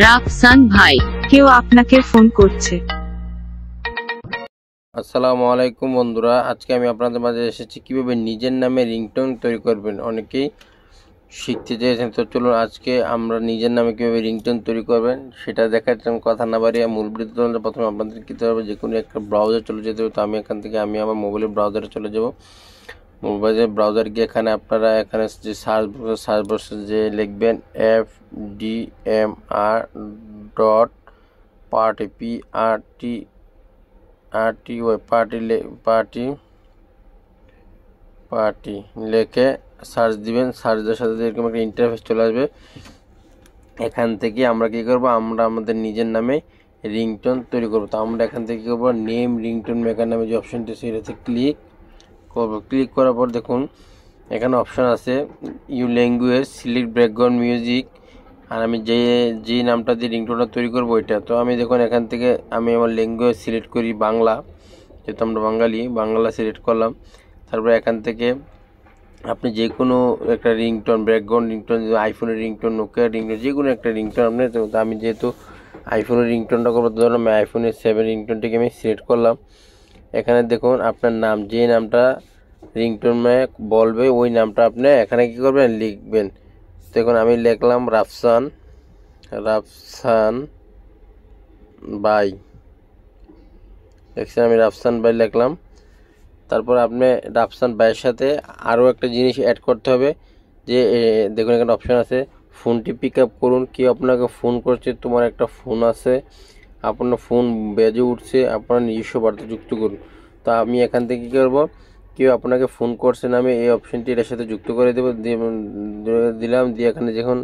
রাফসান ভাই, কেউ আপনাকে ফোন করছে। আসসালামু আলাইকুম বন্ধুরা, আজকে আমি আপনাদের মাঝে এসেছি কিভাবে নিজের নামে রিংটোন তৈরি করবেন। অনেকেই শিখতে চেয়েছেন, তো চলুন আজকে আমরা নিজের নামে কিভাবে রিংটোন তৈরি করবেন সেটা দেখাচ্ছি। আমি কথা না বাড়িয়ে মূল ভিডিওতে চলে যাব। প্রথমে আপনাদের কী করতে হবে, যে কোনো একটা ব্রাউজার চলে যেতে হবে। তো আমি এখান থেকে আমার মোবাইলের ব্রাউজারে চলে যাব। মোবাইলের ব্রাউজার গিয়ে আপনারা এখানে যে সার্চ বক্সে যে লিখবেন FDMR.party পার্টি লিখে সার্চ দিবেন। সার্চ দেওয়ার সাথে এরকম একটা ইন্টারফেস চলে আসবে। এখান থেকে আমরা কি করব, আমরা আমাদের নিজের নামে রিংটোন তৈরি করব। তো আমরা এখান থেকে কী করবো, নেম রিংটোন মেকার নামে যে অপশনটি সেটাতে ক্লিক করব। ক্লিক করার পর দেখুন এখানে অপশান আছে you language, select background music. আর আমি যে নামটা দিয়ে রিংটোনটা তৈরি করবো ওইটা। তো আমি দেখুন এখান থেকে আমি আমার ল্যাঙ্গুয়েজ সিলেক্ট করি বাংলা, যেহেতু আমরা বাংলা সিলেক্ট করলাম। তারপরে এখান থেকে আপনি যে কোনো একটা রিংটোন, ব্যাকগ্রাউন্ড রিংটোন, আইফোনের রিংটোন, নোকিয়ার রিংটোন, যে কোনো একটা রিংটোন আপনি। তো আমি যেহেতু আইফোনের রিংটোনটা করবো, ধরুন আমি আইফোনের 7 রিংটোনটিকে আমি সিলেক্ট করলাম। এখানে দেখুন আপনার নাম, যে নামটা রিংটোন বলবে ওই নামটা আপনি এখানে কী করবেন, লিখবেন। দেখুন আমি লিখলাম রাফসান ভাই। দেখছেন আমি রাফসান ভাই লিখলাম। তারপর আপনি রাফসান ভাইয়ের সাথে আরও একটা জিনিস অ্যাড করতে হবে, যে দেখুন এখানে অপশান আছে ফোনটি পিক আপ করুন। কেউ আপনাকে ফোন করছে, তোমার একটা ফোন আছে, আপনার ফোন বেজে উঠছে, আপনার নিজস্ব বার্তা যুক্ত করুন। তো আমি এখান থেকে কী করবো, কেউ আপনাকে ফোন করছে না, আমি এই অপশানটি এর সাথে যুক্ত করে দেবো। দিলাম দিয়ে এখানে যখন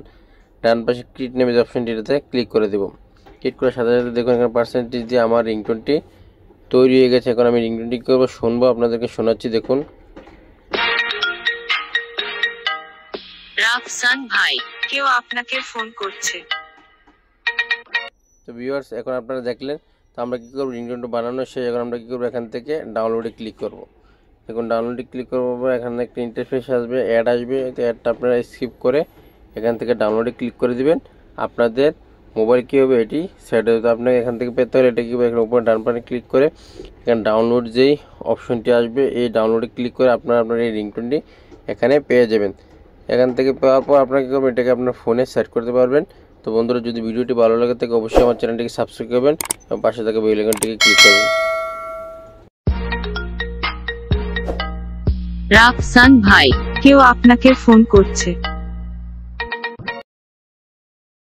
ডান পাশে ক্রিয়েট নেমে যে অপশানটি এটাতে ক্লিক করে দেবো। ক্লিক করার সাথে সাথে দেখুন এখানে পার্সেন্টেজ দিয়ে আমার রিংটোনটি তৈরি হয়ে গেছে। এখন আমি রিংটোনটি কী করবো, শুনবো, আপনাদেরকে শোনাচ্ছি। দেখুন রাফসান ভাই, কেউ আপনাকে ফোন করছে। তো ভিউয়ার্স, এখন আপনারা দেখলেন। তো আমরা কী করবো, রিংটোনটা বানানো শেষ। এখন আমরা কী করবো, এখান থেকে ডাউনলোডে ক্লিক করব। দেখুন ডাউনলোডে ক্লিক করবো, এখানে একটা ইন্টারফেস আসবে, অ্যাড আসবে। তো অ্যাডটা আপনারা স্কিপ করে এখান থেকে ডাউনলোডে ক্লিক করে দিবেন। আপনাদের মোবাইল কী হবে, এটি সেট হবে। তো আপনাকে এখান থেকে পেতে হলে এটা কী হবে, এখানে উপরে ডান পাশে ক্লিক করে এখানে ডাউনলোড যেই অপশনটি আসবে, এই ডাউনলোডে ক্লিক করে আপনার এই রিংটোনটি এখানে পেয়ে যাবেন। এখান থেকে পাওয়ার পর আপনার কী করবেন, এটাকে আপনার ফোনে সেট করতে পারবেন। তো বন্ধুরা, যদি ভিডিওটি ভালো লাগে থাকে অবশ্যই আমার চ্যানেলটিকে সাবস্ক্রাইব করবেন এবং পাশে থাকা বেল আইকনটিকে ক্লিক করবেন। রাফসান ভাই, কেউ আপনাকে ফোন করছে।